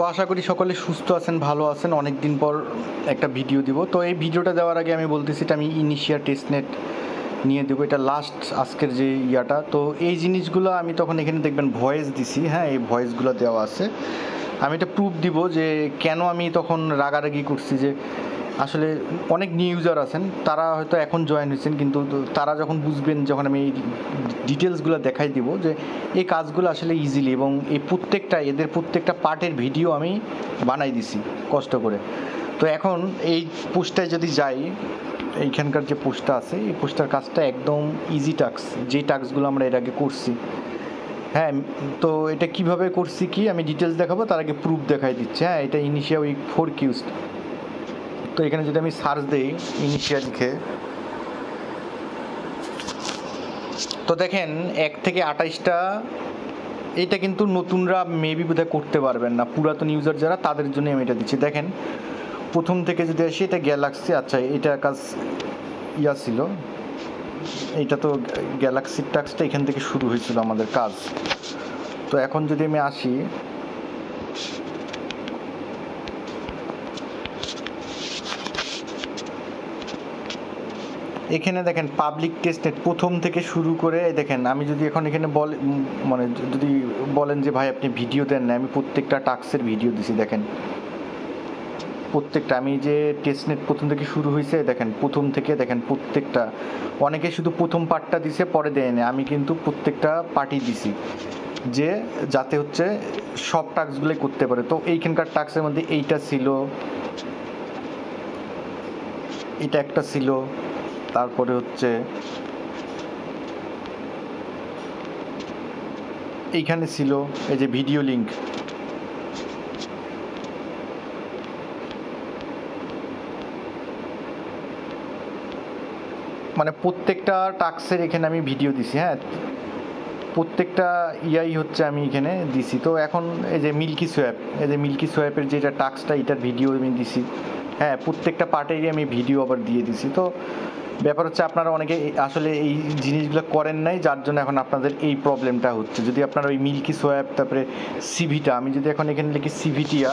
তো আশা করি সকলে সুস্থ আছেন, ভালো আছেন। অনেক দিন পর একটা ভিডিও দিব। তো এই ভিডিওটা দেওয়ার আগে আমি বলতেছি এটা আমি ইনিশিয়া টেস্টনেট নিয়ে দেবো, এটা লাস্ট আজকের যে ইয়াটা। তো এই জিনিসগুলো আমি তখন এখানে দেখবেন ভয়েস দিছি, হ্যাঁ এই ভয়েসগুলো দেওয়া আছে। আমি এটা প্রুফ দিব যে কেন আমি তখন রাগারাগি করছি, যে আসলে অনেক নিউ ইউজার আছেন, তারা হয়তো এখন জয়েন হয়েছেন, কিন্তু তারা যখন বুঝবেন, যখন আমি এই ডিটেলসগুলো দেখাই দিব যে এই কাজগুলো আসলে ইজিলি, এবং এই এদের প্রত্যেকটা পার্টের ভিডিও আমি বানাই দিছি কষ্ট করে। তো এখন এই পোস্টটায় যদি যাই, এইখানকার যে পোস্টটা আছে, এই পোস্টার কাজটা একদম ইজি টাস্ক, যে টাস্কগুলো আমরা এর আগে করছি। হ্যাঁ, তো এটা কিভাবে করছি কি আমি ডিটেলস দেখাবো, তার আগে প্রুফ দেখাই দিচ্ছি। হ্যাঁ, এটা ইনিশিয়া উইক 4 কিউজড। তো এখানে যদি আমি সার্চ দিই ইনিশিয়া লিখে, তো দেখেন 1 থেকে 28টা। এটা কিন্তু নতুনরা মেবি বোধহয় করতে পারবেন না, পুরাতন ইউজার যারা তাদের জন্য আমি এটা দিচ্ছি। দেখেন প্রথম থেকে যদি আসি, এটা গ্যালাক্সি, আচ্ছা এটা কাজ ইয়া ছিল, এইটা তো গ্যালাক্সির টাস্কটা এখান থেকে শুরু হয়েছিল আমাদের কাজ। তো এখন যদি আমি আসি, এখানে দেখেন পাবলিক টেস্টনেট প্রথম থেকে শুরু করে দেখেন। আমি যদি এখন এখানে মানে যদি বলেন যে ভাই আপনি ভিডিও দেন না, আমি প্রত্যেকটা টাস্কের ভিডিও দিছি। দেখেন প্রত্যেকটা, আমি যে টেস্টনেট প্রথম থেকে শুরু হয়েছে দেখেন, প্রথম থেকে দেখেন প্রত্যেকটা। অনেকে শুধু প্রথম পার্টটা দিছে, পরে দেয় না, আমি কিন্তু প্রত্যেকটা পার্টই দিছি, যে যাতে হচ্ছে সব টাস্কগুলোই করতে পারে। তো এইখানকার টাস্কের মধ্যে এইটা ছিল, এটা একটা ছিল, তারপরে হচ্ছে এইখানে ছিল এই যে ভিডিও লিঙ্ক। মানে প্রত্যেকটা টাস্কের এখানে আমি ভিডিও দিছি। হ্যাঁ, প্রত্যেকটা ইয়াই হচ্ছে আমি এখানে দিছি। তো এখন এই যে মিল্কি সোয়াপ, এই যে মিল্কি সোয়াপের যেটা টাস্কটা, এটার ভিডিও আমি দিছি। হ্যাঁ, প্রত্যেকটা পার্টেরই আমি ভিডিও আবার দিয়ে দিছি। তো ব্যাপার হচ্ছে আপনারা অনেকে আসলে এই জিনিসগুলো করেন নাই, যার জন্য এখন আপনাদের এই প্রবলেমটা হচ্ছে। যদি আপনারা ওই মিল্কি সোয়াপ, তারপরে সিভিটা, আমি যদি এখন এখানে লিখি সিভিটিয়া,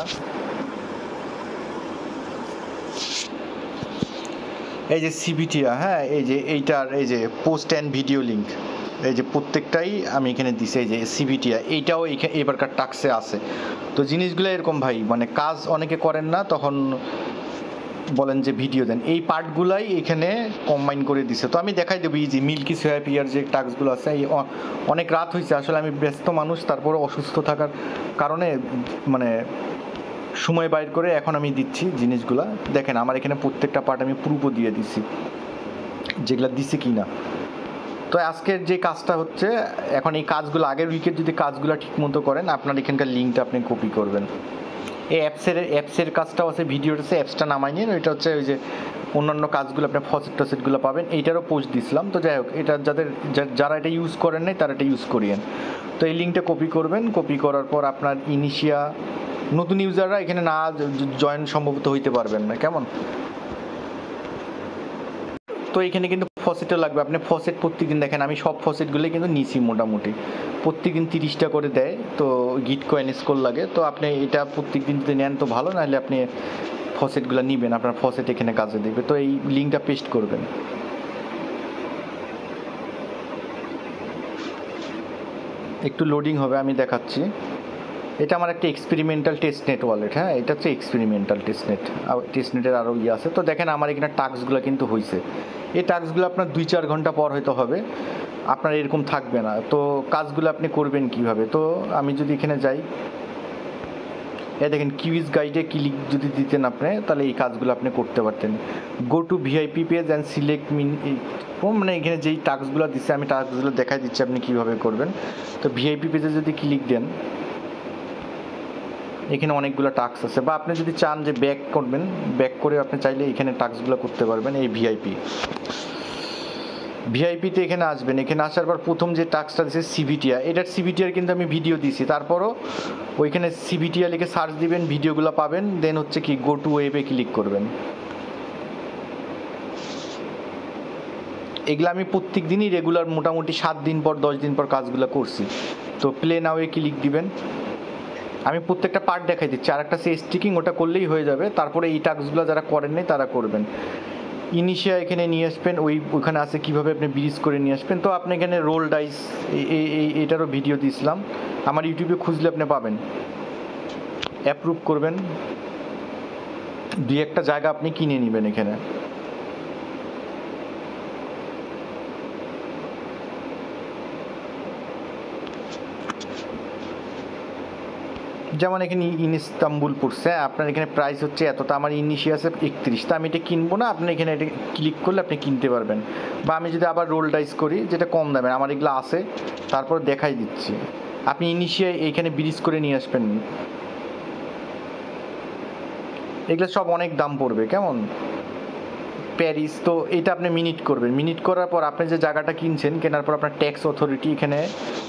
এই যে সিভিটিয়া, হ্যাঁ এই যে এইটার এই যে পোস্ট অ্যান্ড ভিডিও লিঙ্ক, এই যে প্রত্যেকটাই আমি এখানে দিছি। এই যে সিভিটিয়া, এইটাও এবারকার টাস্কে আছে। তো জিনিসগুলো এরকম ভাই, মানে কাজ অনেকে করেন না, তখন বলেন যে ভিডিও দেন, এই পার্টগুলাই এখানে কম্বাইন করে দিছে। তো আমি দেখাই দেবো ইজি মিল্কি সোয়াপ ইয়ার যে টাস্কগুলো আছে। অনেক রাত হয়েছে আসলে, আমি ব্যস্ত মানুষ, তারপরে অসুস্থ থাকার কারণে মানে সময় বাইর করে এখন আমি দিচ্ছি জিনিসগুলা। দেখেন আমার এখানে প্রত্যেকটা পার্ট আমি প্রুফও দিয়ে দিচ্ছি, যেগুলা দিছি কি না। তো আজকের যে কাজটা হচ্ছে, এখন এই কাজগুলো আগের উইকের যদি কাজগুলো ঠিক মতো করেন, আপনার এখানকার লিঙ্কটা আপনি কপি করবেন। এই অ্যাপসের কাজটাও আছে, ভিডিওটা আছে, অ্যাপসটা নামাই নিন। ওইটা হচ্ছে ওই যে অন্যান্য কাজগুলো আপনার ফসেটগুলো পাবেন। এইটারও পোস্ট দিছিলাম। তো যাই হোক, এটা যারা এটা ইউজ করেন নাই তারা এটা ইউজ করিয়েন। তো এই লিঙ্কটা কপি করবেন। কপি করার পর আপনার ইনিশিয়া নতুন ইউজাররা এখানে না জয়েন সম্ভবত হইতে পারবেন না, কেমন। তো এখানে কিন্তু ফসেটও লাগবে। আপনি ফসেট প্রত্যেকদিন দেখেন, আমি সব ফসেটগুলোই কিন্তু নিছি মোটামুটি, প্রত্যেকদিন 30টা করে দেয়। তো গিট কয়েন স্কোর লাগে। তো আপনি এটা প্রত্যেকদিন যদি নেন তো ভালো, নাহলে আপনি ফসেটগুলো নেবেন, আপনার ফসেট এখানে কাজে দেবে। তো এই লিঙ্কটা পেস্ট করবেন। একটু লোডিং হবে, আমি দেখাচ্ছি। এটা আমার একটা এক্সপেরিমেন্টাল টেস্টনেট ওয়ালেট। হ্যাঁ, এটা হচ্ছে এক্সপেরিমেন্টাল টেস্টনেট। টেস্টনেটের আরও ইয়ে আছে। তো দেখেন আমার এখানে টাস্কগুলো কিন্তু হয়েছে। এই টাস্কগুলো আপনার 2-4 ঘন্টা পর হয়তো হবে, আপনার এরকম থাকবে না। তো কাজগুলো আপনি করবেন কিভাবে, তো আমি যদি এখানে যাই, দেখেন কিউইজ গাইডে ক্লিক যদি দিতেন আপনি, তাহলে এই কাজগুলো আপনি করতে পারতেন। Go to VIP page and select মানে এখানে যেই টাস্কগুলো দিচ্ছে, আমি টাস্কগুলো দেখাই দিচ্ছি আপনি কীভাবে করবেন। তো ভিআইপি পেজে যদি ক্লিক দেন, এখানে অনেকগুলো টাস্ক আছে। বা আপনি যদি চান যে ব্যাক করবেন, ব্যাক করে আপনি চাইলে এখানে টাস্কগুলো করতে পারবেন। এই ভিআইপিতে এখানে আসবেন। এখানে আসার পর প্রথম যে টাস্কটা দিচ্ছে সিভিটিয়া, এটার সিভিটিয়ার কিন্তু আমি ভিডিও দিছি। তারপরও ওইখানে সিভিটিয়া লিখে সার্চ দিবেন, ভিডিওগুলো পাবেন। দেন হচ্ছে কি গো টু ওয়েবে ক্লিক করবেন। এগুলো আমি প্রত্যেক দিনই রেগুলার মোটামুটি 7 দিন পর 10 দিন পর কাজগুলো করছি। তো প্লে নাও এ ক্লিক দিবেন। আমি প্রত্যেকটা পার্ট দেখাই দিচ্ছি, আর একটা সে স্টিকিং ওটা করলেই হয়ে যাবে। তারপরে এই টাস্কগুলো যারা করেন নাই তারা করবেন। ইনিশিয়া এখানে নিয়ে আসবেন, ওইখানে আছে কীভাবে আপনি ব্রিজ করে নিয়ে আসবেন। তো আপনি এখানে রোল ডাইস এটারও ভিডিও দিয়েছিলাম, আমার ইউটিউবে খুঁজলে আপনি পাবেন। অ্যাপ্রুভ করবেন, দুই একটা জায়গা আপনি কিনে নেবেন এখানে। যেমন এখানে ইস্তাম্বুল পড়ছে, আপনার এখানে প্রাইস হচ্ছে এতটা, আমার ইনিশিয়াসে 31, তো আমি এটা কিনবো না, আপনি এখানে এটা ক্লিক করলে আপনি কিনতে পারবেন। বা আমি যদি আবার রোল ডাইস করি, যেটা কম দামে, আমার এগুলো আছে, তারপর দেখাই দিচ্ছি। আপনি ইনিশিয়া এইখানে ব্রিজ করে নিয়ে আসবেন, এগুলো সব অনেক দাম পড়বে কেমন। প্যারিস, তো এটা আপনি মিনিট করবেন, মিনিট করার পর আপনি যে জায়গাটা কিনছেন, কেনার পর আপনার ট্যাক্স অথরিটি এখানে,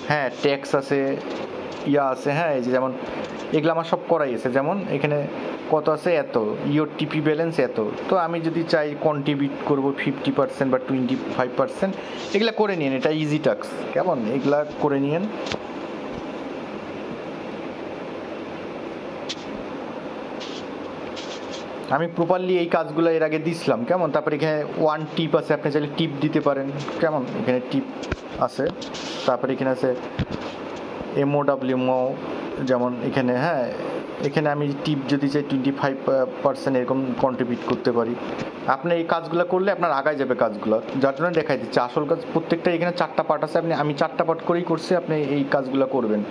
হ্যাঁ ট্যাক্স আছে, ইয়া আছে, হ্যাঁ এই যে যেমন এগুলো আমার সব করাই আছে। যেমন এখানে কত আছে, এত, ইওর টিপি ব্যালেন্স এত। তো আমি যদি চাই কন্ট্রিবিউট করবো 50% বা 25%, এগুলা করে নিন, এটা ইজি ট্যাক্স কেমন, এগুলা করে নিন। আমি প্রপারলি এই কাজগুলো এর আগে দিছিলাম কেমন। তারপর এখানে 1 টিপ আছে, আপনি চাইলে টিপ দিতে পারেন কেমন, এখানে টিপ আছে। তারপরে এখানে আছে MOWMO, যেমন এখানে, হ্যাঁ এখানে আমি টিপ যদি চাই 25% এরকম কন্ট্রিবিউট করতে পারি। আপনি এই কাজগুলো করলে আপনার আগায় যাবে কাজগুলো, যার জন্য দেখাই দিচ্ছে। আসল কাজ প্রত্যেকটা এখানে 4টা পার্ট আছে, আমি 4টা পার্ট করেই করছি, আপনি এই কাজগুলো করবেন।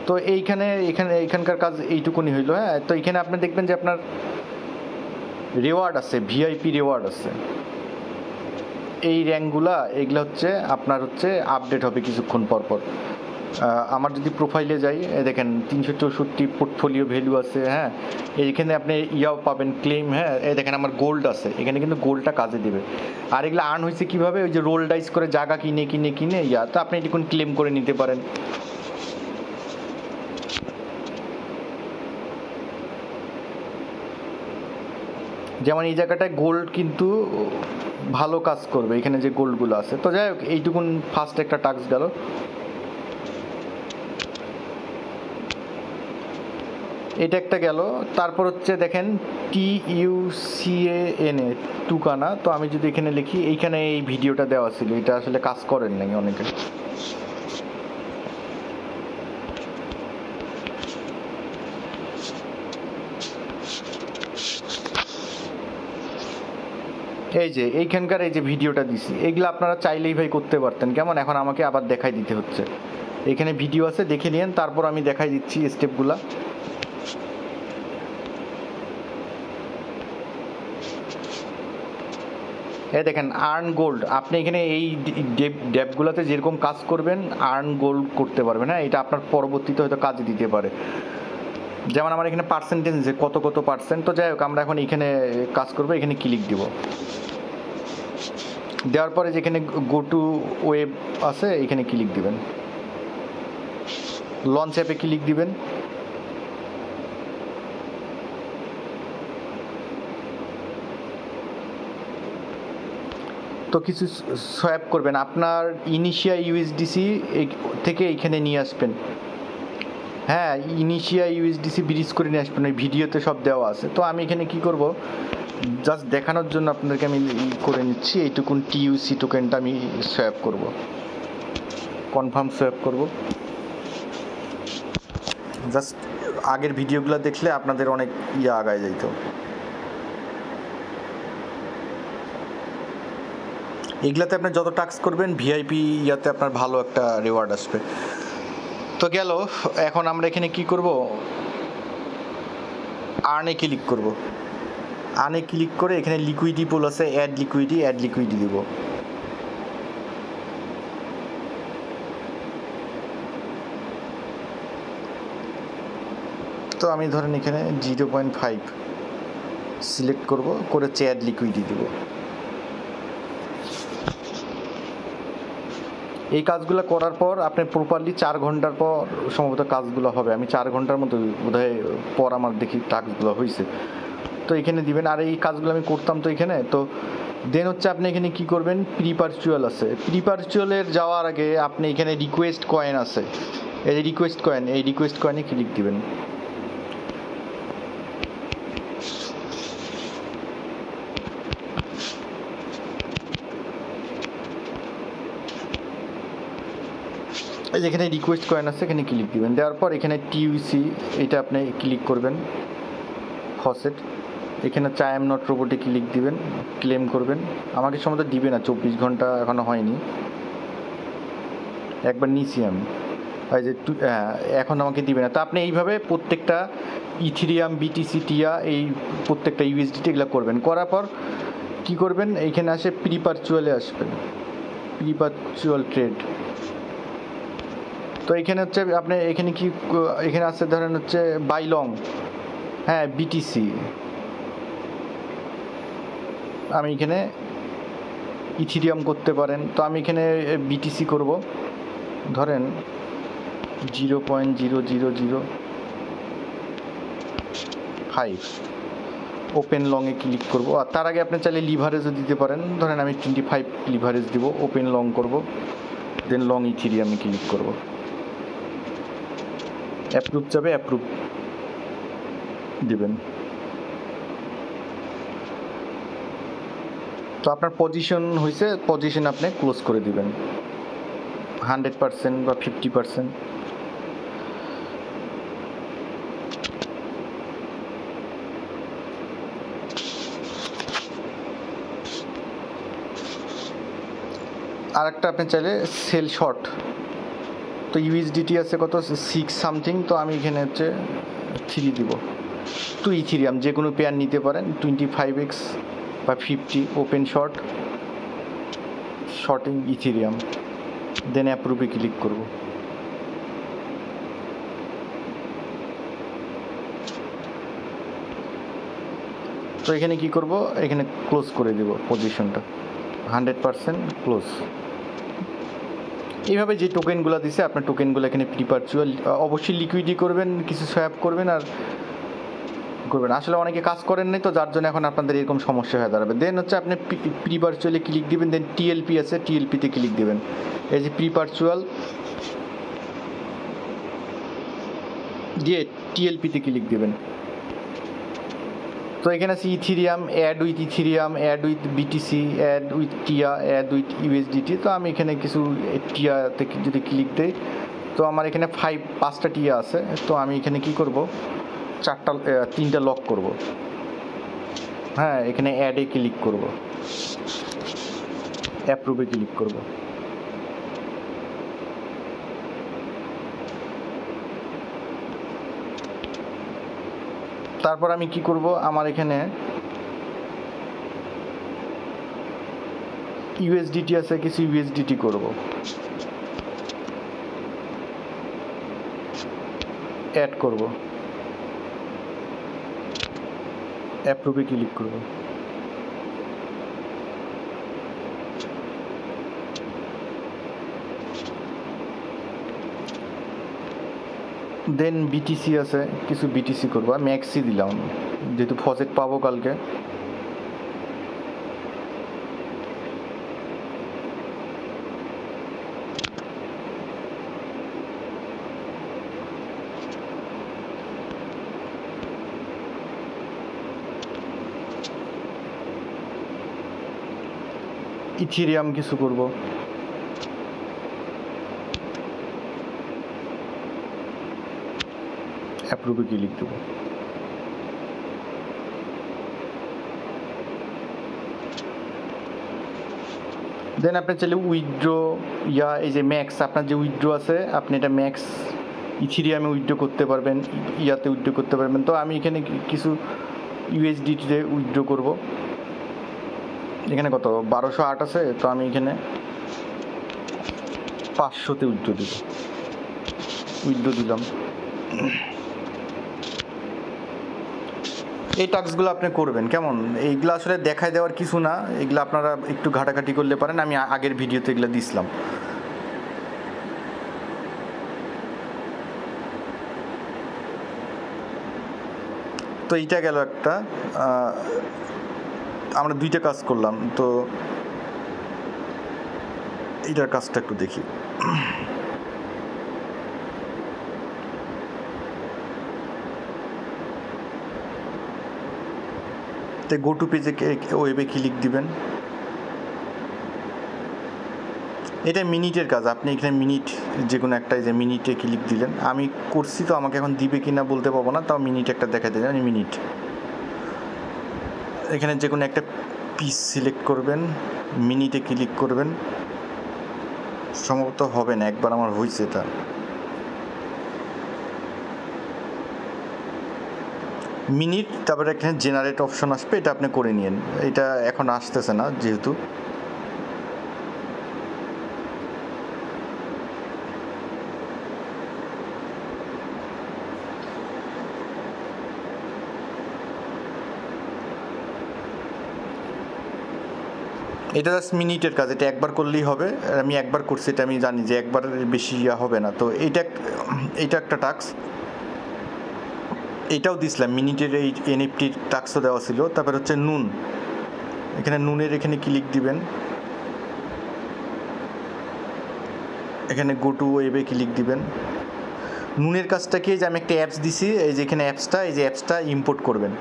তো এইখানকার কাজ এইটুকুনি হইলো, হ্যাঁ। তো এখানে আপনি দেখবেন যে আপনার রেওয়ার্ড আছে, ভিআইপি রেওয়ার্ড আছে। এই র্যাঙ্কগুলা এগুলো হচ্ছে আপনার হচ্ছে আপডেট হবে কিছুক্ষণ পর পর। আমার যদি প্রোফাইলে যাই, দেখেন 364 পোর্টফোলিও ভ্যালু আছে, হ্যাঁ এইখানে আপনি ইয়াও পাবেন ক্লেম, হ্যাঁ এই দেখেন আমার গোল্ড আছে এখানে, কিন্তু গোল্ডটা কাজে দেবে। আর এগুলো আর্ন হয়েছে কীভাবে, ওই যে রোল ডাইস করে জায়গা কিনে ইয়া, তো আপনি এটুকুন ক্লেম করে নিতে পারেন। যেমন এই জায়গাটায় গোল্ড কিন্তু ভালো কাজ করবে, এখানে যে গোল্ডগুলো আছে। তো যাই হোক, এইটুকুন ফার্স্ট একটা টাস্ক গেল। এটা একটা গেল। তারপর হচ্ছে দেখেন TUCANA, টুকানা। তো আমি যদি এখানে লিখি, এইখানে এই ভিডিওটা দেওয়া ছিল, এটা আসলে কাজ করেন নাই অনেকে। এই যে এইখানকার এই যে ভিডিওটা দিছি, এগুলো আপনারা চাইলেই ভাই করতে পারতেন কেমন। এখন আমাকে আবার দেখাই দিতে হচ্ছে, এখানে ভিডিও আছে, দেখে নিন। তারপর আমি দেখাই দিচ্ছি স্টেপগুলা। এই দেখেন আর্ন গোল্ড, আপনি এখানে এই ডেপগুলোতে যেরকম কাজ করবেন আর্ন গোল্ড করতে পারবেন, হ্যাঁ এটা আপনার পরবর্তীতে হয়তো কাজে দিতে পারে। যেমন আমার এখানে পার্সেন্টেজ যে কত পার্সেন্ট। তো যাই হোক, আমরা এখন এখানে কাজ করবো, এখানে ক্লিক দিব। দেওয়ার পরে যেখানে গো টু ওয়েব আছে, এখানে ক্লিক দিবেন, লঞ্চ অ্যাপে ক্লিক দিবেন। তো কিছু সোয়াপ করবেন, আপনার ইনিশিয়া ইউএসডিসি থেকে এইখানে নিয়ে আসবেন, হ্যাঁ ইনিশিয়া ইউএসডিসি ব্রিজ করে নিয়ে আসবেন, ওই ভিডিওতে সব দেওয়া আছে। তো আমি এখানে কি করব, জাস্ট দেখানোর জন্য আপনাদেরকে আমি করে নিচ্ছি। এইটুকুন টিইউসি টোকেনটা আমি সোয়াপ করব, কনফার্ম সোয়াপ করব। জাস্ট আগের ভিডিওগুলো দেখলে আপনাদের অনেক আগায় যাইতো। এগুলাতে আপনি যত টাস্ক করবেন ভিআইপি ইয়াতে আপনার ভালো একটা রিওয়ার্ড আসবে। তো গেল, এখন আমরা এখানে কি করব, আর্নে ক্লিক করব। আর্নে ক্লিক করে এখানে লিকুইডি পুল আছে, অ্যাড লিকুইডি দিব। তো আমি ধরেন এখানে 0.5 সিলেক্ট করব, করে অ্যাড লিকুইডি দিব। এই কাজগুলো করার পর আপনি প্রপারলি 4 ঘন্টার পর সম্ভবত কাজগুলো হবে। আমি 4 ঘন্টার মতো বোধহয় পর আমার দেখি টাস্কগুলো হয়েছে। তো এখানে দিবেন। আর এই কাজগুলো আমি করতাম তো এখানে, তো দেন হচ্ছে আপনি এখানে কি করবেন, প্রিপারচুয়াল আছে, প্রিপারচুয়ালের যাওয়ার আগে আপনি এখানে রিকোয়েস্ট কয়েন আছে, এই যে রিকোয়েস্ট কয়েন, এই রিকোয়েস্ট কয়েনে ক্লিক দিবেন। এই যেখানে রিকোয়েস্ট কয়েন আছে এখানে ক্লিক দিবেন, দেওয়ার পর এখানে টিউসি এটা আপনি ক্লিক করবেন, ফসেট এখানে হচ্ছে আই এম নট রোবটে ক্লিক দিবেন, ক্লেম করবেন। আমাকে সম্ভবত দিবে না, 24 ঘন্টা এখনও হয়নি, একবার নিছি আমি, এই যে এখন আমাকে দিবে না। তো আপনি এইভাবে প্রত্যেকটা ইথিরিয়াম, বিটিসি, টিয়া, এই প্রত্যেকটা ইউএসডিটি এগুলো করবেন। করার পর কি করবেন, এইখানে আসে প্রিপারচুয়ালে আসবেন, প্রিপারচুয়াল ট্রেড। তো এখানে হচ্ছে আপনি এখানে কি এখানে আছে ধরেন হচ্ছে বাই লং, হ্যাঁ বিটিসি, আমি এখানে ইথিরিয়াম করতে পারেন। তো আমি এখানে বিটিসি করব, ধরেন 0.00005 ওপেন লংয়ে ক্লিক করব। আর তার আগে আপনি চাইলে লিভারেজও দিতে পারেন, ধরেন আমি 25 লিভারেজ দিব, ওপেন লং করব, দেন লং ইথিরিয়ামে ক্লিক করব, অ্যাপ্রুভ যাবে, অ্যাপ্রুভ দিবেন। তো আপনার পজিশন হয়েছে, পজিশন আপনি ক্লোজ করে দিবেন 100% বা 50%। আর একটা আপনি চাইলে সেল শর্ট, তো ইউএসডিটি আছে কত 6 সামথিং, তো আমি এখানে হচ্ছে 3 দিব। তো ইথিরিয়াম যে কোনো পেয়ার নিতে পারেন, 25x বা 50 ওপেন শর্ট, শর্টিং ইথিরিয়াম, দেন অ্যাপ্রুভে ক্লিক করব। তো এখানে কি করব, এখানে ক্লোজ করে দেব পজিশনটা 100% ক্লোজ। এইভাবে যে টোকেনগুলো দিছে আপনার টোকেনগুলো এখানে প্রিপারচুয়াল, অবশ্যই লিকুইডই করবেন, কিছু সোয়াপ করবেন আর করবেন। আসলে অনেকে কাজ করেন নাই, তো যার জন্য এখন আপনাদের এরকম সমস্যা হয়ে দাঁড়াবে। দেন হচ্ছে আপনি প্রিপারচুয়ালে ক্লিক দিবেন, দেন টিএলপি আছে, টিএলপিতে ক্লিক দিবেন, এই যে প্রিপারচুয়াল দিয়ে টিএলপিতে ক্লিক দিবেন। তো এখানে আছে Ethereum, add with Ethereum, add with BTC, add with TIA, add with USDT. তো আমি এখানে কিছু টিয়াতে যদি ক্লিক দিই, তো আমার এখানে 5টা টিয়া আছে, তো আমি এখানে কি করব, 3টা লক করব, হ্যাঁ এখানে অ্যাডে ক্লিক করব, অ্যাপ্রুভে ক্লিক করব। তারপর আমি কি করব, আমার এখানে ইউএসডিটি আছে, কিছু ইউএসডিটি করব, অ্যাড করব, অ্যাপ্রুভে ক্লিক করব। দেন বিটিসি আছে, কিছু বিটিসি করবো, আমি ম্যাক্সি দিলাম যেহেতু ফসেট পাবো কালকে। ইথিরিয়াম কিছু করব, অ্যাপ্রুভে ক্লিক দেবো। দেন আপনি চাইলে উইথড্র, এই যে ম্যাক্স, আপনার যে উইথড্র আছে আপনি এটা ম্যাক্স ইথিরিয়ামে উইথড্র করতে পারবেন, ইয়াতে উইথড্র করতে পারবেন। তো আমি এখানে কিছু ইউএসডিটিতে উইথড্র করব, এখানে কত 1208 আছে, তো আমি এখানে 500তে উইথড্র দিব, উইথড্র দিলাম। এই টাস্কগুলো আপনি করবেন কেমন, এইগুলো আসলে দেখায় দেওয়ার কিছু না, এগুলো আপনারা একটু ঘাটাঘাটি করলে পারেন, আমি আগের ভিডিওতে এগুলো দিছিলাম। তো এইটা গেল একটা। আমরা দুইটা কাজ করলাম, তো এইটার কাজটা একটু দেখি। তো গো টু পেজে ওয়েবে ক্লিক দিবেন। এটা মিনিটের কাজ, আপনি এখানে মিনিট যে কোনো একটা, যে মিনিটে ক্লিক দিলেন। আমি করছি তো, আমাকে এখন দিবে কিনা বলতে পারবো না, তাও মিনিট একটা দেখা দেয়, আমি মিনিট। এখানে যে কোনো একটা পিস সিলেক্ট করবেন, মিনিটে ক্লিক করবেন। সম্ভবত হবে না, একবার আমার হয়েছে এটা। মিনিট, তারপরে এখানে জেনারেট অপশন আসবে, এটা আপনি করে নিন। এটা এখন আসতেছে না যেহেতু। এটা জাস্ট মিনিটের কাজ, এটা একবার করলেই হবে। আমি একবার করছি, এটা আমি জানি যে একবারের বেশি হবে না। তো এইটা একটা টাস্ক, এটাও দিছিলাম মিনিটের, এই এনএফটির টাস্কও দেওয়া ছিল। তারপর হচ্ছে নুন, এখানে নুনের এখানে ক্লিক দিবেন, এখানে গো টু ওয়েবে ক্লিক দিবেন। নুনের কাজটা কি, যে আমি একটা অ্যাপস দিছি, এই যে এখানে অ্যাপসটা, এই যে অ্যাপসটা ইম্পোর্ট করবেন।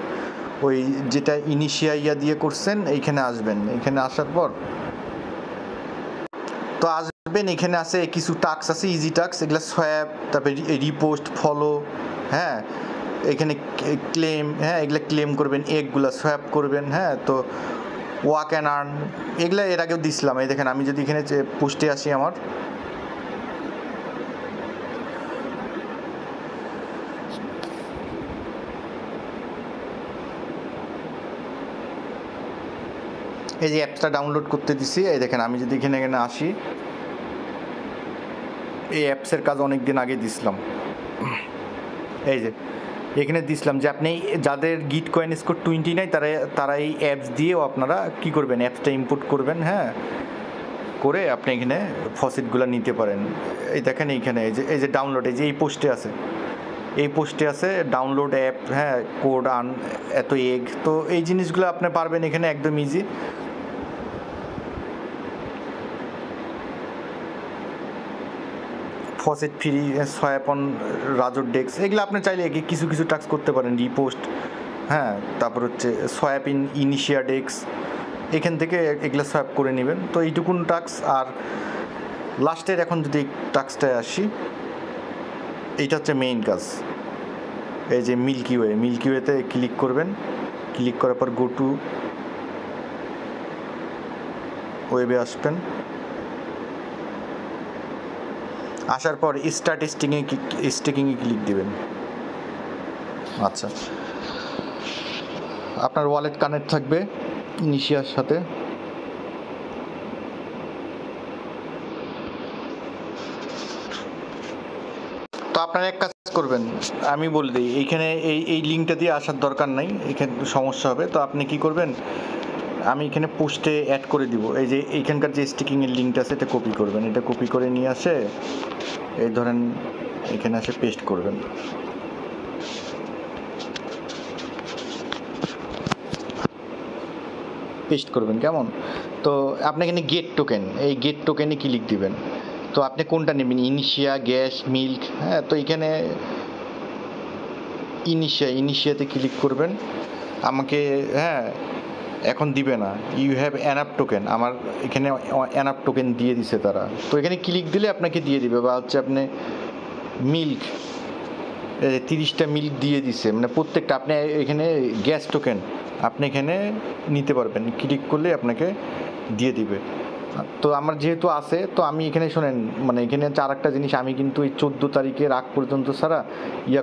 ওই যেটা ইনিশিয়া দিয়ে করছেন এইখানে আসবেন। এখানে আসার পর তো আসবেন, এখানে আছে কিছু টাস্ক আছে, ইজি টাস্ক, এগুলো সোয়াপ, তারপরে রিপোস্ট, ফলো, হ্যাঁ, এখানে ক্লেম, হ্যাঁ, এগুলো ক্লেম করবেন, এগুলো সোয়াপ করবেন, হ্যাঁ। তো ওয়াক অ্যান্ড আর্ন, এগুলো এর আগেও দিছিলাম। এই দেখেন, আমি যদি এখানে পোস্টে আসি, আমার এই যে অ্যাপসটা ডাউনলোড করতে দিছি, এই দেখেন, আমি যদি এখানে আসি, এই অ্যাপসের কাজ অনেক দিন আগে দিছিলাম। এই যে এখানে দিছিলাম যে আপনি যাদের গিট কয়েন স্কোর 20 নাই, তারা এই অ্যাপস দিয়েও আপনারা কী করবেন, অ্যাপসটা ইম্পোর্ট করবেন, হ্যাঁ, করে আপনি এখানে ফসিটগুলো নিতে পারেন। এই দেখেন এইখানে এই যে ডাউনলোড, এই যে এই পোস্টে আছে ডাউনলোড অ্যাপ, হ্যাঁ, কোড আন এত এগ। তো এই জিনিসগুলো আপনি পারবেন এখানে একদম easy. Faucet free, swap on রাজুর ডেক্স, এগুলো আপনি চাইলে কিছু কিছু টাস্ক করতে পারেন, রিপোস্ট, হ্যাঁ, তারপর হচ্ছে সোয়াপ ইনিশিয়া ডেক্স, এখান থেকে এগুলো সোয়াপ করে নেবেন। তো এইটুকুন টাস্ক। আর লাস্টের এখন যদি টাস্কটায় আসি, এইটা হচ্ছে মেইন কাজ। এই যে মিল্কি ওয়েতে ক্লিক করবেন, ক্লিক করার পর গো টু ওয়েবে আসবেন। আসার পর স্টার্ট স্টেকিংয়ে ক্লিক দিবেন। আচ্ছা, আপনার ওয়ালেট কানেক্ট থাকবে ইনিশিয়ার সাথে। তো আপনারা এক কাজ করবেন, আমি বলে দিই, এইখানে এই লিঙ্কটা দিয়ে আসার দরকার নাই, এখানে সমস্যা হবে। তো আপনি কি করবেন, আমি এখানে পোস্টে অ্যাড করে দিব। এই যে এইখানকার যে স্টিকিংয়ের লিঙ্কটা আছে, এটা কপি করবেন, এটা কপি করে নিয়ে আসে, এই ধরেন এখানে আসে পেস্ট করবেন। কেমন? তো আপনি এখানে গেট টোকেন, এই গেট টোকেনে ক্লিক দিবেন। তো আপনি কোনটা নেবেন, ইনিশিয়া, গ্যাস, মিল্ক, হ্যাঁ। তো এখানে ইনিশিয়াতে ক্লিক করবেন। আমাকে, হ্যাঁ, এখন দিবে না, ইউ হ্যাভ অ্যানাপ টোকেন, আমার এখানে অ্যানাপ টোকেন দিয়ে দিছে তারা। তো এখানে ক্লিক দিলে আপনাকে দিয়ে দিবে। বা হচ্ছে আপনি মিল্ক, 30টা মিল্ক দিয়ে দিছে, মানে প্রত্যেকটা। আপনি এখানে গ্যাস টোকেন আপনি এখানে নিতে পারবেন, ক্লিক করলে আপনাকে দিয়ে দিবে। তো আমার যেহেতু আছে, তো আমি এখানে শোনেন, মানে এখানে হচ্ছে আর একটা জিনিস, আমি কিন্তু এই 14 তারিখের আগ পর্যন্ত ছাড়া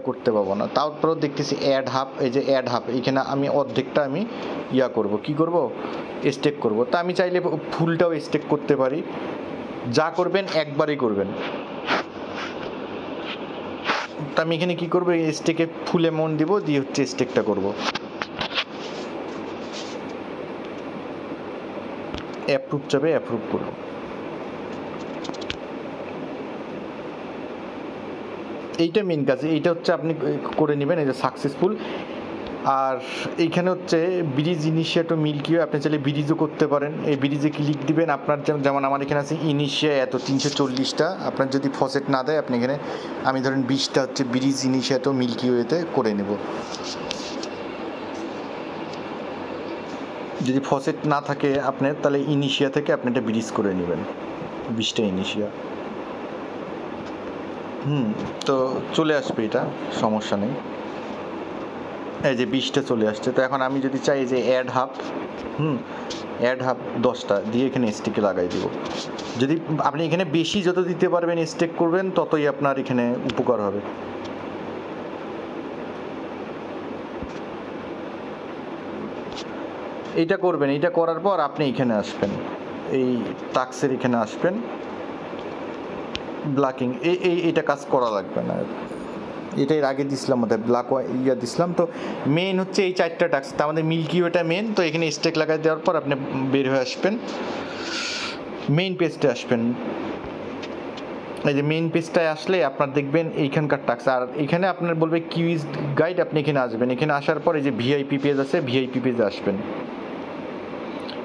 করতে পারবো না। তারপরেও দেখতেছি অ্যাড হাব, এই যে অ্যাড হাব, এখানে আমি অর্ধেকটা আমি করব, কি করব, স্টেক করব। তা আমি চাইলে ফুলটাও স্টেক করতে পারি। যা করবেন একবারই করবেন। তা আমি এখানে কি করবো, স্টেকে ফুল অ্যামাউন্ট দিব, দিয়ে হচ্ছে স্টেকটা করব। অ্যাপ্রুভ যাবে, অ্যাপ্রুভ করব। এইটা মেন কাজ, এইটা হচ্ছে আপনি করে নেবেন। এই যে সাকসেসফুল, আর এইখানে হচ্ছে ব্রিজ ইনিশিয়া টু মিল্কিও, আপনি চাইলে ব্রিজও করতে পারেন। এই ব্রিজে ক্লিক দিবেন, আপনার যেমন আমার এখানে আছে ইনিশিয়া এত 340টা, আপনার যদি ফসেট না দেয় আপনি এখানে, আমি ধরেন 20টা হচ্ছে ব্রিজ ইনিশিয়া টু মিল্কি ওয়েতে করে নেব। যদি ফসেট না থাকে আপনার, তাহলে ইনিশিয়া থেকে আপনি এটা ব্রিজ করে নেবেন 20টা ইনিশিয়া। তো চলে আসবে, এটা সমস্যা নেই। এই যে 20টা চলে আসছে। তো এখন আমি যদি চাই যে অ্যাড হাব, অ্যাড হাব 10টা দিয়ে এখানে স্টেকে লাগাই দিব। যদি আপনি এখানে বেশি যত দিতে পারবেন স্টেক করবেন, ততই আপনার এখানে উপকার হবে। এইটা করবেন, এইটা করার পর আপনি এখানে আসবেন, এই টাক্সের এখানে আসবেন, ব্লকিং এইটা কাজ করা লাগবে না, এটা এর আগে দিছিলাম মধ্যে ব্ল্যাক ইয়া দিছিলাম। তো মেন হচ্ছে এই 4টা টাস্ক, তো আমাদের মিল্কি ওয়েটা মেন। তো এখানে স্টেক লাগাই দেওয়ার পর আপনি বের হয়ে আসবেন, মেইন পেজটা আসবেন। এই যে মেইন পেজটায় আসলে আপনার দেখবেন এইখানকার টাস্ক, আর এখানে আপনার বলবে কিউইজ গাইড, আপনি এখানে আসবেন। এখানে আসার পর এই যে ভিআইপি পেজ আছে, ভিআইপি পেজে আসবেন।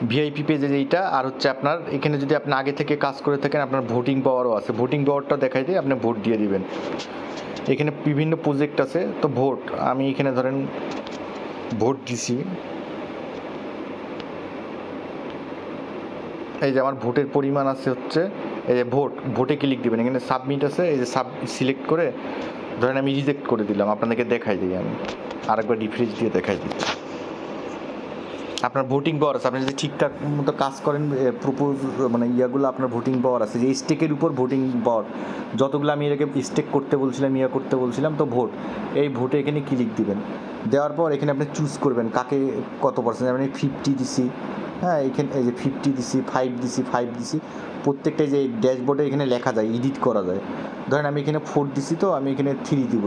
ভিআইপি পেজে এইটা, আর হচ্ছে আপনার এখানে যদি আপনি আগে থেকে কাজ করে থাকেন, আপনার ভোটিং পাওয়ারও আছে, ভোটিং পাওয়ারটা দেখাই দিয়ে আপনি ভোট দিয়ে দিবেন। এখানে বিভিন্ন প্রজেক্ট আছে, তো ভোট আমি এখানে ধরেন ভোট দিছি, এই যে আমার ভোটের পরিমাণ আছে হচ্ছে, এই যে ভোটে ক্লিক দিবেন, এখানে সাবমিট আছে, এই যে সিলেক্ট করে ধরেন আমি রিজেক্ট করে দিলাম, আপনাদেরকে দেখাই দিই, আমি আরেকবার রিফ্রেশ দিয়ে দেখাই দিই। আপনার ভোটিং পাওয়ার আছে, আপনি যদি ঠিকঠাক মতো কাজ করেন, প্রপোজ মানে ইয়াগুলো আপনার ভোটিং পাওয়ার আছে, যে স্টেকের উপর ভোটিং পাওয়ার যতগুলো আমি এটাকে স্টেক করতে বলছিলাম, করতে বলছিলাম, তো ভোট, এই ভোটে এখানে ক্লিক দিবেন। দেওয়ার পর এখানে আপনি চুজ করবেন কাকে কত পার্সেন্ট, আমি 50 দিছি, হ্যাঁ এখানে এই যে 50 দিছি, 5 দিছি, 5 দিছি, প্রত্যেকটাই যে ড্যাশবোর্ডে এখানে লেখা যায়, এডিট করা যায়। ধরেন আমি এখানে 4 দিছি, তো আমি এখানে 3 দিব,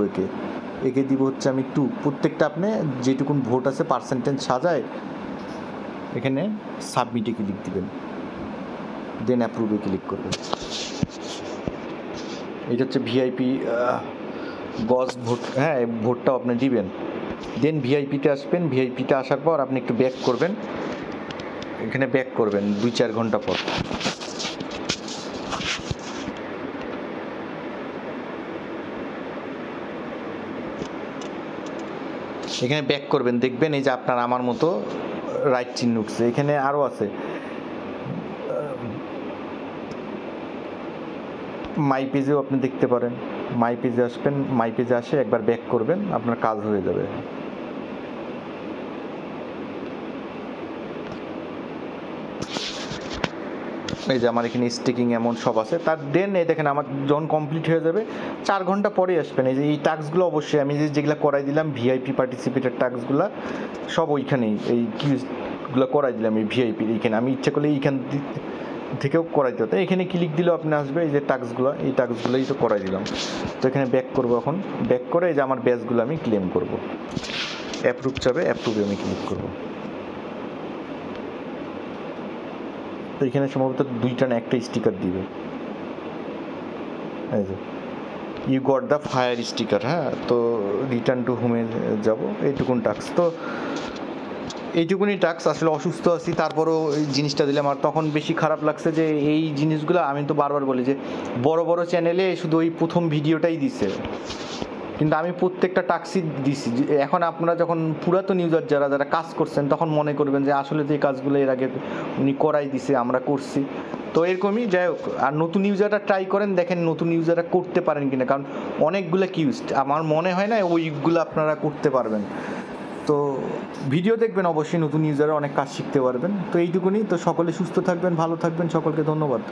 একে দিব হচ্ছে আমি 2, প্রত্যেকটা আপনি যেটুকুন ভোট আছে পার্সেন্টেজ সাজায় এখানে সাবমিটে ক্লিক দিবেন, দেন অ্যাপ্রুভে ক্লিক করবেন। এটা হচ্ছে ভিআইপি গজ ভোট, হ্যাঁ ভোটটাও আপনি দিবেন। দেন ভিআইপিতে আসবেন, ভিআইপিতে আসার পর আপনি একটু ব্যাক করবেন, এখানে ব্যাক করবেন 2-4 ঘন্টা পর। এখানে ব্যাক করবেন, দেখবেন এই যে আপনার আমার মতো রাইট চিহ্ন উঠছে। এখানে আরও আছে, মাই পেজেও আপনি দেখতে পারেন, মাই পেজে আসবেন, মাই পেজে আসে একবার ব্যাক করবেন, আপনার কাজ হয়ে যাবে। এই যে আমার এখানে স্টেকিং এমন সব আছে, তার দেন এই দেখেন আমার যখন কমপ্লিট হয়ে যাবে 4 ঘন্টা পরে আসবেন। এই যে এই টাস্কগুলো অবশ্যই আমি যেগুলো করাই দিলাম, ভিআইপি পার্টিসিপেটের টাস্কগুলো সব ওইখানেই, এই কিউজগুলো করাই দিলাম এই ভিআইপির এইখানে। আমি ইচ্ছা করলে এইখান থেকেও করাইতে হতো, এখানে ক্লিক দিলেও আপনি আসবে, এই যে টাস্কগুলো, এই টাস্কগুলোই তো করাই দিলাম। তো এখানে ব্যাক করবো, এখন ব্যাক করে এই যে আমার ব্যাচগুলো আমি ক্লেম করব, অ্যাপ্রুভ চাবে, অ্যাপ্রুভে আমি ক্লিক করবো। তো এখানে সম্ভবত 2টা না 1টা স্টিকার দিবে, এই যে you got the fire sticker. হ্যাঁ, তো রিটার্ন টু হোমে যাব, এইটুকুন টাস্ক। তো এইটুকুনি টাস্ক, আসলে অসুস্থ আছি তারপরও এই জিনিসটা দিলাম। আর তখন বেশি খারাপ লাগছে যে এই জিনিসগুলো আমি তো বারবার বলি যে বড় বড় চ্যানেলে শুধু ওই প্রথম ভিডিওটাই দিছে, কিন্তু আমি প্রত্যেকটা টাস্কই দিছি। এখন আপনারা যখন পুরাতন ইউজার যারা যারা কাজ করছেন, তখন মনে করবেন যে আসলে যে কাজগুলো এর আগে উনি করাই দিছে, আমরা করছি। তো এরকমই, যাই হোক। আর নতুন ইউজাররা ট্রাই করেন, দেখেন নতুন ইউজাররা করতে পারেন কিনা, কারণ অনেকগুলো কিউজ আমার মনে হয় না ওইগুলো আপনারা করতে পারবেন। তো ভিডিও দেখবেন, অবশ্যই নতুন ইউজাররা অনেক কাজ শিখতে পারবেন। তো এইটুকুনি। তো সকলে সুস্থ থাকবেন, ভালো থাকবেন, সকলকে ধন্যবাদ।